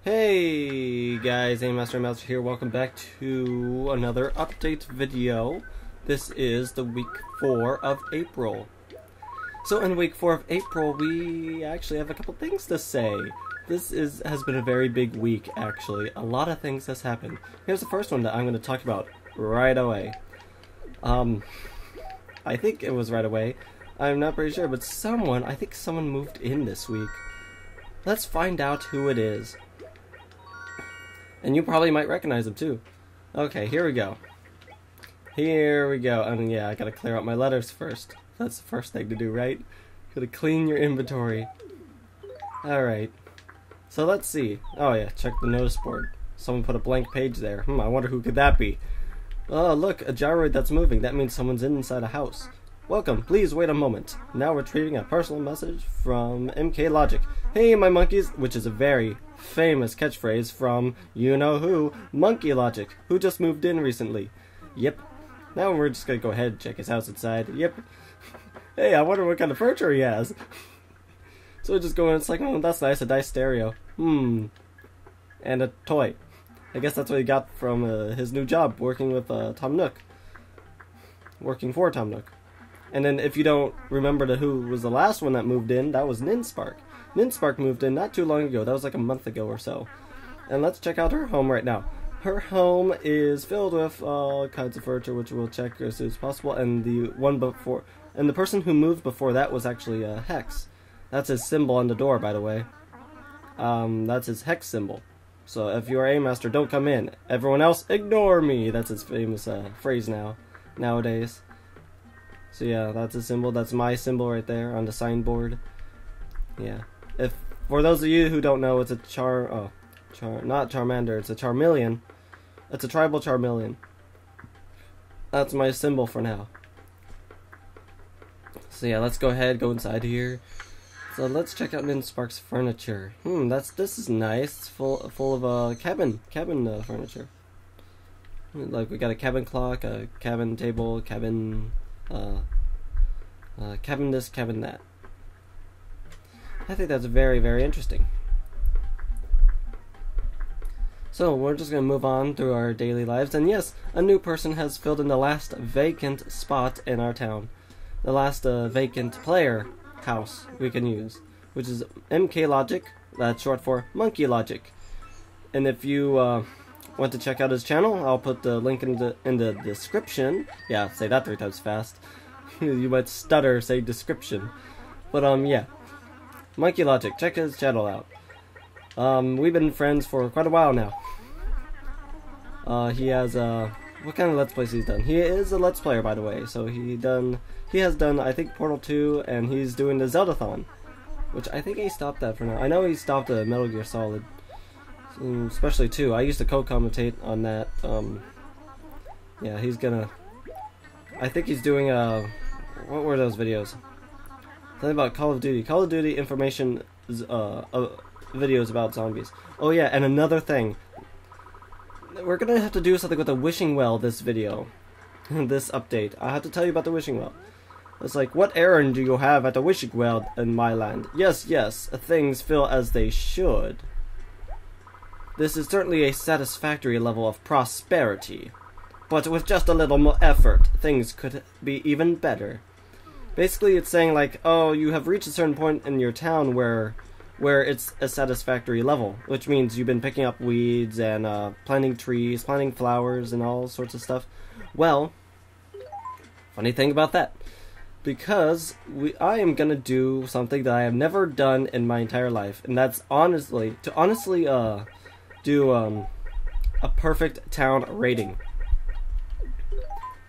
Hey guys, Master here. Welcome back to another update video. This is the week 4 of April. So in week 4 of April, we actually have a couple things to say. This has been a very big week, actually. A lot of things has happened. Here's the first one that I'm going to talk about right away. I think it was right away. I'm not pretty sure, but I think someone moved in this week. Let's find out who it is. And you probably might recognize him too. Okay, here we go. And yeah, I gotta clear out my letters first. That's the first thing to do, right? Gotta clean your inventory. Alright. So let's see. Oh yeah, check the notice board. Someone put a blank page there. I wonder who could that be? Oh, look, a gyroid that's moving. That means someone's inside a house. Welcome, please wait a moment. Now retrieving a personal message from MK Logic. Hey, my monkeys, which is a very famous catchphrase from you-know-who, Monkey Logic, who just moved in recently. Yep. Now we're just gonna go ahead and check his house inside. Yep. Hey, I wonder what kind of furniture he has. So we just go in, it's like, oh, that's nice, a nice stereo. And a toy. I guess that's what he got from his new job, working with Tom Nook. Working for Tom Nook. And then if you don't remember who was the last one that moved in, that was Ninspark. Ninspark moved in not too long ago. That was like a month ago or so. And let's check out her home right now. Her home is filled with all kinds of furniture, which we'll check as soon as possible. And the person who moved before that was actually Hex. That's his symbol on the door, by the way. That's his Hex symbol. So if you're a master, don't come in. Everyone else, ignore me. That's his famous phrase nowadays. So yeah, that's a symbol. That's my symbol right there on the signboard. Yeah. For those of you who don't know, it's a not Charmander, it's a Charmeleon. It's a tribal Charmeleon. That's my symbol for now. So yeah, let's go inside here. So let's check out Ninspark's furniture. This is nice. It's full of cabin furniture. Like we got a cabin clock, a cabin table, cabin this, cabin that. I think that's very, very interesting. So we're just going to move on through our daily lives, and yes, a new person has filled in the last vacant spot in our town. The last vacant player house we can use, which is MK Logic. That's short for Monkey Logic. And if you want to check out his channel, I'll put the link in the description. Yeah, say that 3 times fast. You might stutter, say description. But yeah. Monkey Logic, check his channel out. We've been friends for quite a while now. He has what kind of Let's Plays he's done? He is a Let's Player, by the way. So he has done, I think, Portal 2, and he's doing the Zeldathon, which I think he stopped that for now. I know he stopped Metal Gear Solid, especially 2. I used to co-commentate on that. Yeah, he's gonna. I think he's doing what were those videos? Something about Call of Duty. Call of Duty information videos about zombies. Oh yeah, and another thing. We're gonna have to do something with the wishing well this video. This update. I have to tell you about the wishing well. It's like, what errand do you have at the wishing well in my land? Yes, things feel as they should. This is certainly a satisfactory level of prosperity. But with just a little more effort, things could be even better. Basically, it's saying like, oh, you have reached a certain point in your town where it's a satisfactory level, which means you've been picking up weeds and planting trees, planting flowers, and all sorts of stuff. Well, funny thing about that, because I am gonna do something that I have never done in my entire life, and that's honestly do a perfect town rating.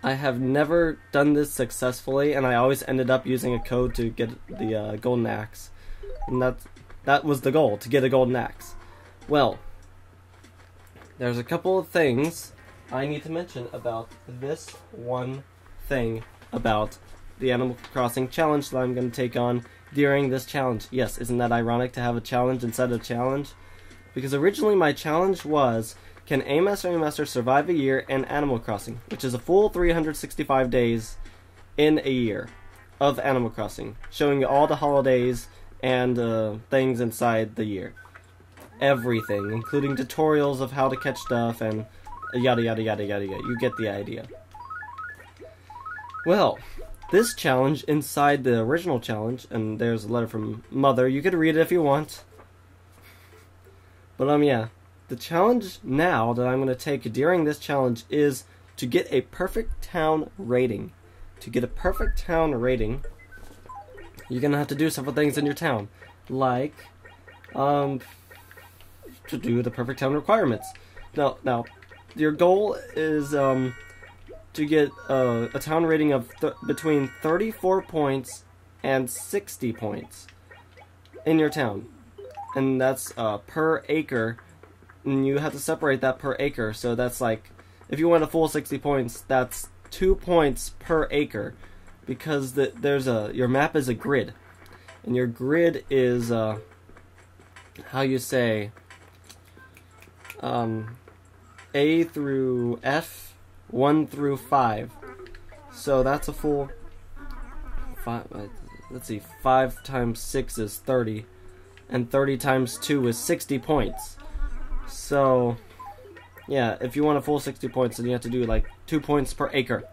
I have never done this successfully, and I always ended up using a code to get the golden axe. And that was the goal, to get a golden axe. Well, there's a couple of things I need to mention about this one thing about the Animal Crossing challenge that I'm going to take on during this challenge. Yes, isn't that ironic to have a challenge instead of a challenge? Because originally my challenge was, can a master survive a year in Animal Crossing, which is a full 365 days in a year of Animal Crossing, showing you all the holidays and things inside the year. everything, including tutorials of how to catch stuff and yada yada yada yada yada. You get the idea. Well, this challenge inside the original challenge, and there's a letter from Mother. You could read it if you want. But yeah, the challenge now that I'm going to take during this challenge is to get a perfect town rating. To get a perfect town rating, you're going to have to do several things in your town, like to do the perfect town requirements. Now, your goal is to get a town rating of between 34 points and 60 points in your town. And that's per acre, and you have to separate that per acre. So that's like, if you want a full 60 points, that's 2 points per acre, because your map is a grid, and your grid is how you say A through F, 1 through 5. So that's a full 5. Let's see, 5 times 6 is 30. And 30 times 2 is 60 points. So, yeah, if you want a full 60 points, then you have to do like 2 points per acre.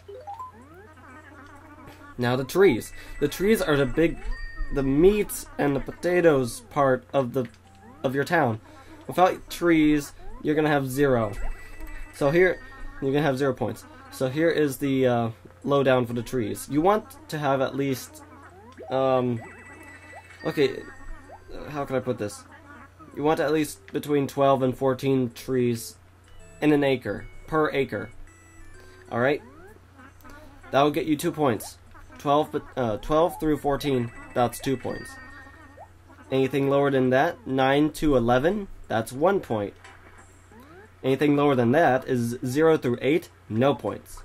Now the trees. The trees are the meat and the potatoes part of your town. Without trees, you're gonna have 0. So here, you're gonna have 0 points. So here is the lowdown for the trees. You want to have at least, okay. How can I put this? You want at least between 12 and 14 trees in an acre, per acre. Alright? That will get you 2 points. 12 through 14, that's 2 points. Anything lower than that, 9 to 11, that's 1 point. Anything lower than that is 0 through 8, no points.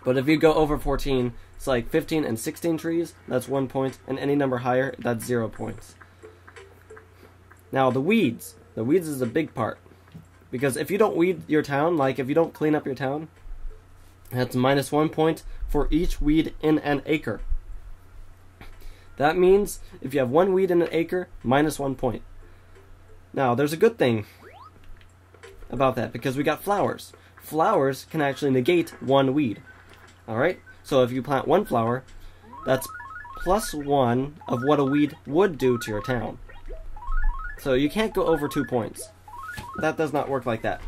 But if you go over 14, it's like 15 and 16 trees, that's 1 point, and any number higher, that's 0 points. Now, the weeds. The weeds is a big part. Because if you don't weed your town, like if you don't clean up your town, that's minus 1 point for each weed in an acre. That means if you have 1 weed in an acre, minus 1 point. Now, there's a good thing about that, because we got flowers. Flowers can actually negate 1 weed. Alright? So if you plant 1 flower, that's plus 1 of what a weed would do to your town. So you can't go over 2 points. That does not work like that.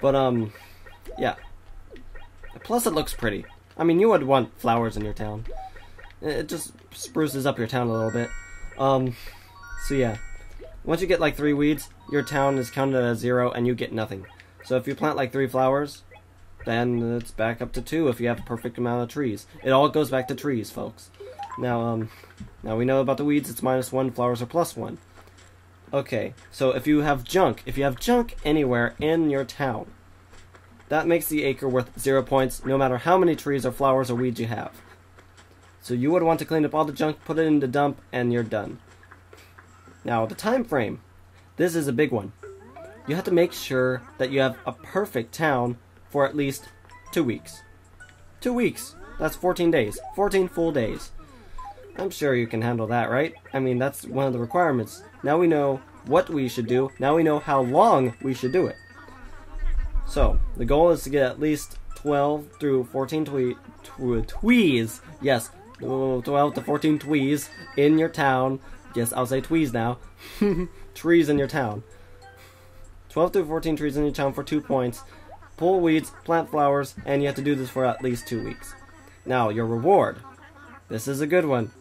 But, yeah. Plus it looks pretty. I mean, you would want flowers in your town. It just spruces up your town a little bit. So yeah. Once you get like 3 weeds, your town is counted as 0 and you get nothing. So if you plant like 3 flowers, then it's back up to 2 if you have a perfect amount of trees. It all goes back to trees, folks. Now we know about the weeds, it's minus 1, flowers are plus 1. Okay, so if you have junk anywhere in your town, that makes the acre worth 0 points, no matter how many trees or flowers or weeds you have. So you would want to clean up all the junk, put it in the dump, and you're done. Now, the time frame. This is a big one. You have to make sure that you have a perfect town for at least 2 weeks. 2 weeks. That's 14 days. 14 full days. I'm sure you can handle that, right? I mean, that's one of the requirements. Now we know what we should do. Now we know how long we should do it. So, the goal is to get at least 12 through 14 twees. Yes, 12 to 14 twees in your town. Yes, I'll say twees now. Trees in your town. 12 through 14 trees in your town for 2 points. Pull weeds, plant flowers, and you have to do this for at least 2 weeks. Now, your reward. This is a good one.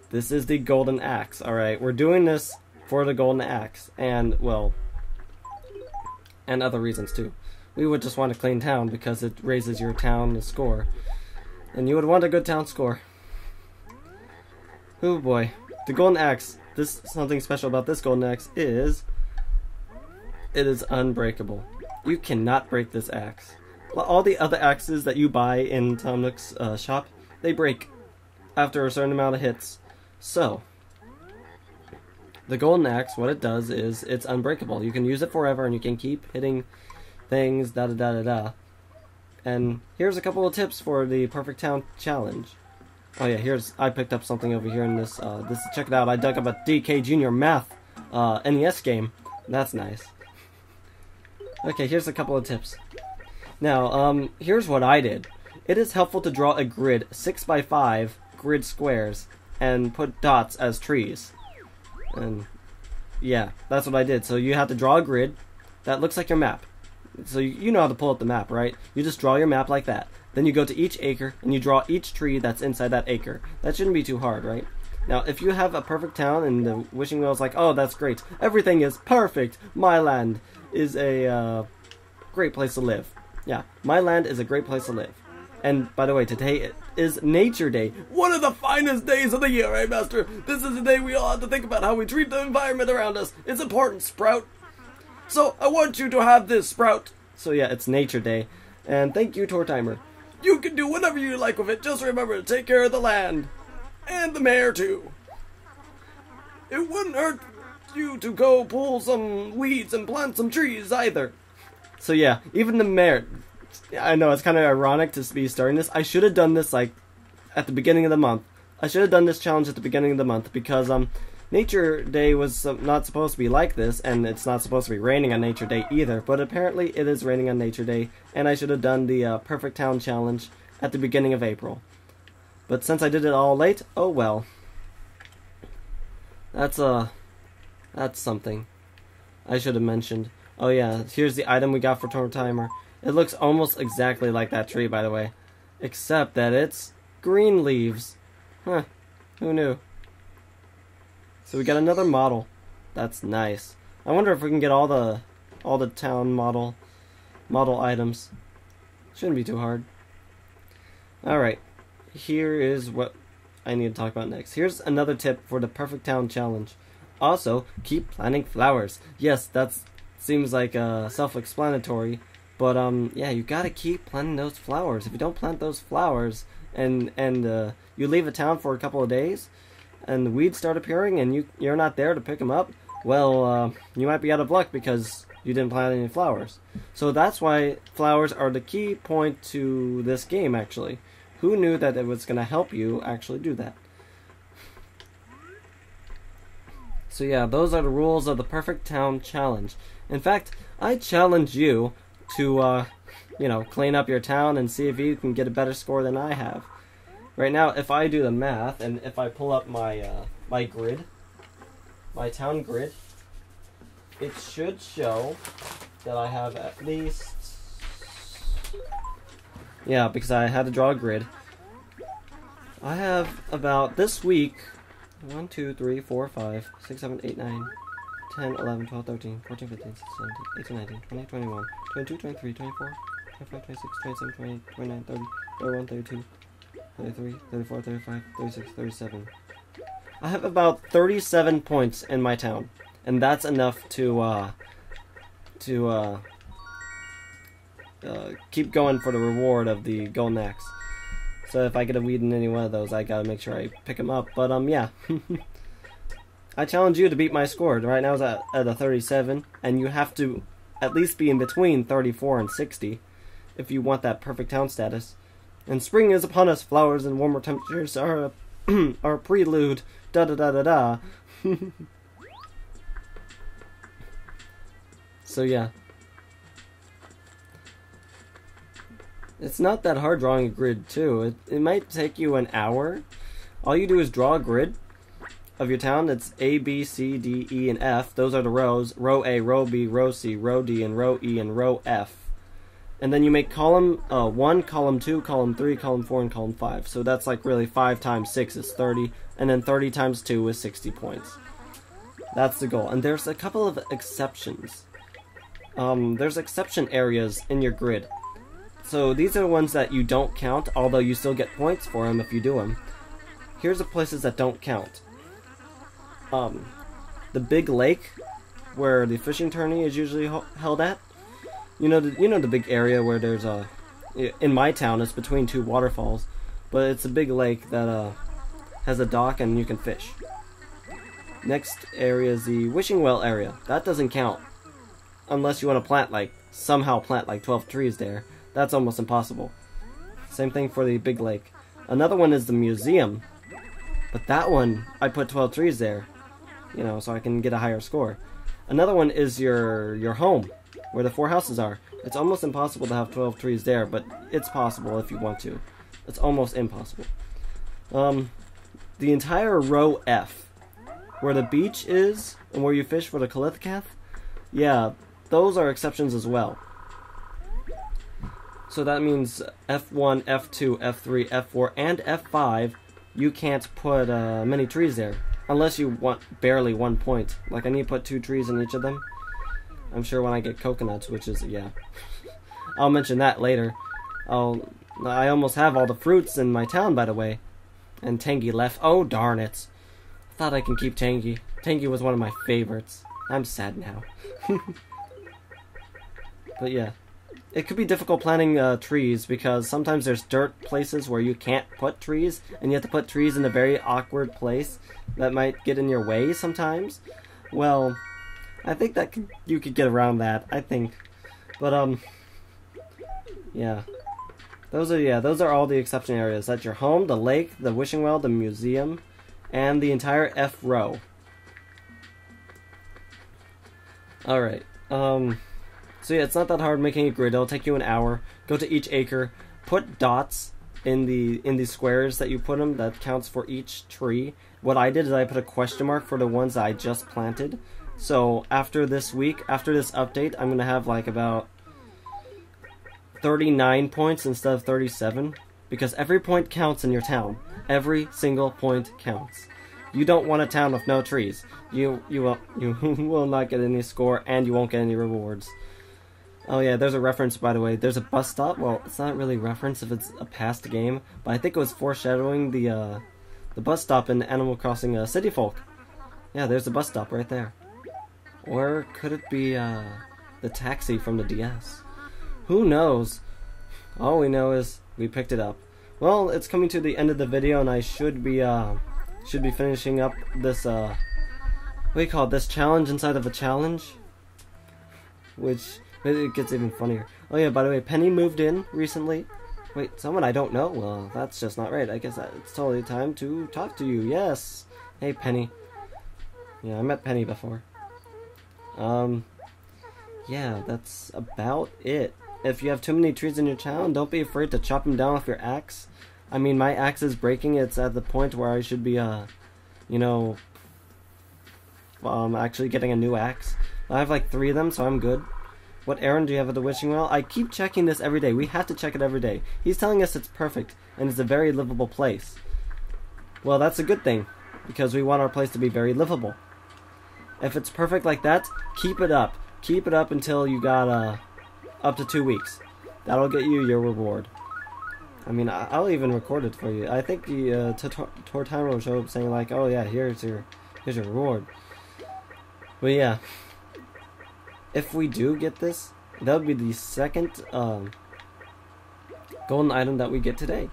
This is the golden axe. Alright, we're doing this for the golden axe. And, well, and other reasons too. We would just want a clean town because it raises your town score. And you would want a good town score. Oh boy. The golden axe. Something special about this golden axe is it is unbreakable. You cannot break this axe. All the other axes that you buy in Tom Nook's shop, they break after a certain amount of hits. So, the golden axe, what it does is it's unbreakable. You can use it forever and you can keep hitting things, da-da-da-da-da. And here's a couple of tips for the Perfect Town Challenge. Oh yeah, I picked up something over here in this, check it out, I dug up a DK Junior Math NES game. That's nice. Okay, here's a couple of tips. Now, here's what I did. It is helpful to draw a grid 6x5 grid squares and put dots as trees. And yeah, that's what I did. So you have to draw a grid that looks like your map. So you know how to pull up the map, right? You just draw your map like that. Then you go to each acre and you draw each tree that's inside that acre. That shouldn't be too hard, right? Now, if you have a perfect town and the wishing well is like, oh, that's great. Everything is perfect. My land is a great place to live. Yeah, my land is a great place to live. And by the way, today is Nature Day. One of the finest days of the year, eh, Master? This is the day we all have to think about how we treat the environment around us. It's important, Sprout. So, I want you to have this, Sprout. So yeah, it's Nature Day. And thank you, Tour Timer. You can do whatever you like with it. Just remember to take care of the land. And the mayor, too. It wouldn't hurt you to go pull some weeds and plant some trees, either. So yeah, even the mayor... I know, it's kind of ironic to be starting this. I should have done this, like, at the beginning of the month. I should have done this challenge at the beginning of the month, because, Nature Day was not supposed to be like this, and it's not supposed to be raining on Nature Day either, but apparently it is raining on Nature Day, and I should have done the Perfect Town Challenge at the beginning of April. But since I did it all late, oh well. That's something I should have mentioned. Oh yeah, here's the item we got for Tour Timer. It looks almost exactly like that tree, by the way. Except that it's green leaves. Huh, who knew? So we got another model. That's nice. I wonder if we can get all the town model items. Shouldn't be too hard. Alright. Here is what I need to talk about next. Here's another tip for the Perfect Town Challenge. Also, keep planting flowers. Yes, that seems like self-explanatory, but yeah, you gotta keep planting those flowers. If you don't plant those flowers and you leave a town for a couple of days, and the weeds start appearing, and you're not there to pick them up, well, you might be out of luck because you didn't plant any flowers. So that's why flowers are the key point to this game, actually. Who knew that it was going to help you actually do that? So yeah, those are the rules of the Perfect Town Challenge. In fact, I challenge you to, clean up your town and see if you can get a better score than I have. Right now, if I do the math, and if I pull up my, my grid, my town grid, it should show that I have at least... Yeah, because I had to draw a grid. I have about, this week, 1, 2, 3, 4, 5, 6, 7, 8, 9, 10, 11, 12, 13, 14, 15, 16, 17, 18, 19, 20, 21, 22, 23, 24, 25, 26, 27, 28, 29, 30, 31, 32, 33, 34, 35, 36, 37. I have about 37 points in my town, and that's enough to keep going for the reward of the golden axe. So if I get a weed in any one of those, I gotta make sure I pick them up. But yeah, I challenge you to beat my score. Right now it's at a 37, and you have to at least be in between 34 and 60 if you want that perfect town status. And spring is upon us. Flowers and warmer temperatures are a prelude. Da da da da da. So yeah. It's not that hard drawing a grid, too. It might take you an hour. All you do is draw a grid of your town. It's A, B, C, D, E, and F. Those are the rows. Row A, row B, row C, row D, and row E, and row F. And then you make column 1, column 2, column 3, column 4, and column 5. So that's like really 5 times 6 is 30. And then 30 times 2 is 60 points. That's the goal. And there's a couple of exceptions. There's exception areas in your grid. So these are the ones that you don't count, although you still get points for them if you do them. Here's the places that don't count. The big lake, where the fishing tourney is usually held at. You know the big area where there's in my town it's between 2 waterfalls, but it's a big lake that has a dock and you can fish. Next area is the wishing well area. That doesn't count unless you want to somehow plant like 12 trees there. That's almost impossible. Same thing for the big lake. Another one is the museum, but that one I put 12 trees there, so I can get a higher score. Another one is your home, where the 4 houses are. It's almost impossible to have 12 trees there, but it's possible if you want to. It's almost impossible. The entire row F, where the beach is, and where you fish for the Kalithkath, yeah, those are exceptions as well. So that means F1, F2, F3, F4, and F5, you can't put many trees there. Unless you want barely 1 point. Like, I need to put 2 trees in each of them. I'm sure when I get coconuts, which is, yeah. I'll mention that later. I almost have all the fruits in my town, by the way. And Tangy left. Oh, darn it. Thought I can keep Tangy. Tangy was one of my favorites. I'm sad now. But yeah. It could be difficult planting trees because sometimes there's dirt places where you can't put trees, and you have to put trees in a very awkward place that might get in your way sometimes. Well, I think that you could get around that, I think. But yeah. Those are all the exception areas. That's your home, the lake, the wishing well, the museum, and the entire F row. Alright, so yeah, it's not that hard making a grid. It'll take you an hour. Go to each acre, put dots in the squares that you put them. That counts for each tree. What I did is I put a question mark for the ones that I just planted. So after this week, after this update, I'm gonna have like about 39 points instead of 37, because every point counts in your town. Every single point counts. You don't want a town with no trees. You will not get any score, and you won't get any rewards. Oh yeah, there's a reference, by the way. There's a bus stop. Well, it's not really reference if it's a past game, but I think it was foreshadowing the bus stop in Animal Crossing City Folk. Yeah, there's a bus stop right there. Or could it be the taxi from the DS? Who knows? All we know is we picked it up. Well, it's coming to the end of the video, and I should be finishing up this what do you call it? This challenge inside of a challenge, which it gets even funnier. Oh yeah, by the way, Penny moved in recently. Wait, someone I don't know? Well, that's just not right. I guess it's totally time to talk to you. Yes. Hey, Penny. Yeah, I met Penny before. Yeah, that's about it. If you have too many trees in your town, don't be afraid to chop them down with your axe. I mean, my axe is breaking. It's at the point where I should be, you know, actually getting a new axe. I have like 3 of them, so I'm good. What errand do you have at the wishing well? I keep checking this every day. We have to check it every day. He's telling us it's perfect, and it's a very livable place. Well, that's a good thing, because we want our place to be very livable. If it's perfect like that, keep it up. Keep it up until you got, up to 2 weeks. That'll get you your reward. I mean, I'll even record it for you. I think the Tortano will show up saying like, "Oh yeah, here's your reward." But yeah, if we do get this, that would be the second golden item that we get today.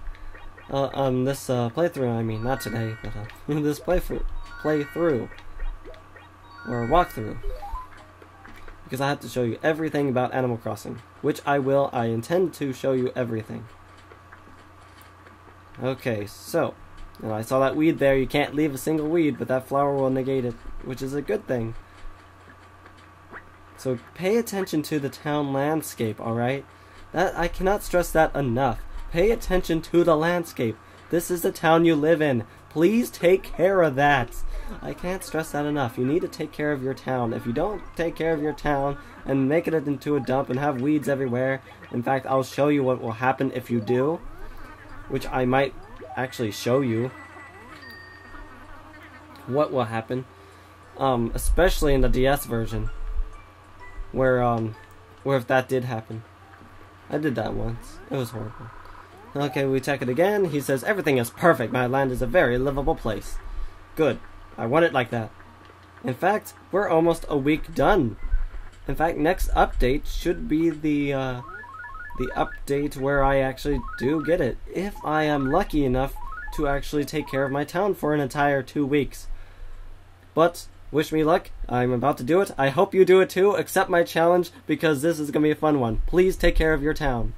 This playthrough. I mean, not today, but this playthrough or walkthrough. Because I have to show you everything about Animal Crossing, which I will. I intend to show you everything. Okay, so, and I saw that weed there. You can't leave a single weed, but that flower will negate it, which is a good thing. So pay attention to the town landscape, alright? I cannot stress that enough. Pay attention to the landscape. This is the town you live in. Please take care of that. I can't stress that enough. You need to take care of your town. If you don't take care of your town and make it into a dump and have weeds everywhere, in fact, I'll show you what will happen if you do, which I might actually show you what will happen, especially in the DS version, where if that did happen. I did that once. It was horrible. Okay, we check it again. He says, everything is perfect. My land is a very livable place. Good. I want it like that. In fact, we're almost a week done. In fact, next update should be the update where I actually do get it. If I am lucky enough to actually take care of my town for an entire 2 weeks. But, wish me luck. I'm about to do it. I hope you do it too. Accept my challenge, because this is going to be a fun one. Please take care of your town.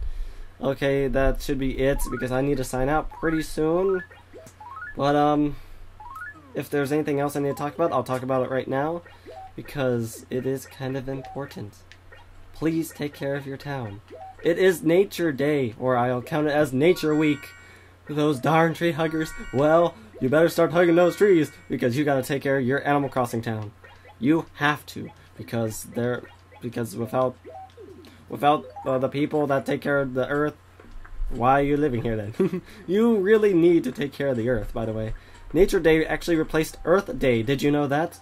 Okay, that should be it, because I need to sign out pretty soon. But, if there's anything else I need to talk about, I'll talk about it right now. because it is kind of important. Please take care of your town. It is Nature Day, or I'll count it as Nature Week. Those darn tree huggers, well, you better start hugging those trees, because you gotta take care of your Animal Crossing town. You have to, because without the people that take care of the earth, why are you living here then? You really need to take care of the earth, by the way. Nature Day actually replaced Earth Day. Did you know that?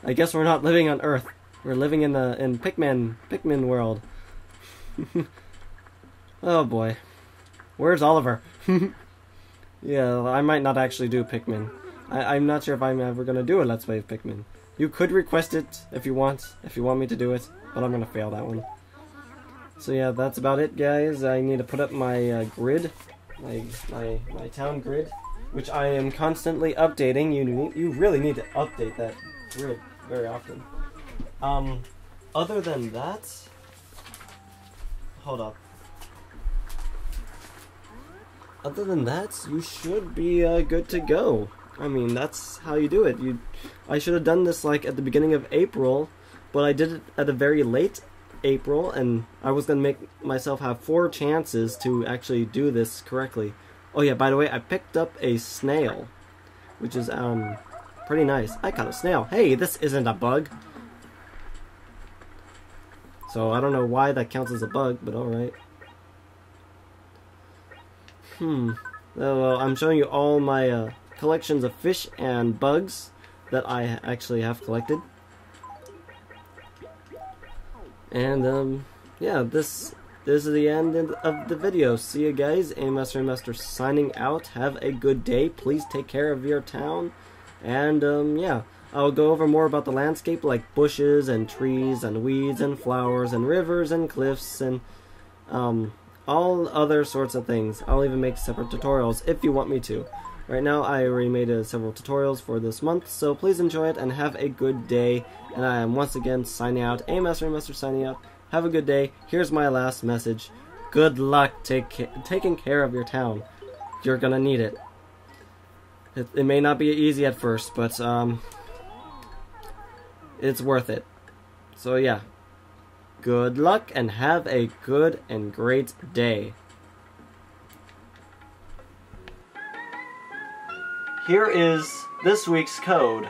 I guess we're not living on Earth. We're living in Pikmin world. Oh boy. Where's Oliver? Yeah, I might not actually do Pikmin. I'm not sure if I'm ever gonna do a Let's Play of Pikmin. You could request it if you want me to do it, but I'm gonna fail that one. So yeah, that's about it, guys. I need to put up my grid, my town grid, which I am constantly updating. You really need to update that grid very often. Other than that, hold up. Other than that, you should be good to go. I mean, that's how you do it. I should have done this like at the beginning of April, but I did it at a very late April, and I was gonna make myself have 4 chances to actually do this correctly. Oh yeah, by the way, I picked up a snail, which is pretty nice. I caught a snail. Hey, this isn't a bug. So I don't know why that counts as a bug, but alright. Well, I'm showing you all my collections of fish and bugs that I actually have collected. And yeah, this is the end of the video. See you guys. Aimmaster Master signing out. Have a good day. Please take care of your town. And yeah, I'll go over more about the landscape, like bushes and trees and weeds and flowers and rivers and cliffs and all other sorts of things. I'll even make separate tutorials if you want me to. Right now, I already made several tutorials for this month, so please enjoy it and have a good day. And I am once again signing out. Aimmaster signing out. Have a good day. Here's my last message. Good luck taking care of your town. You're gonna need it. It may not be easy at first, but it's worth it. So yeah. Good luck and have a good and great day. Here is this week's code.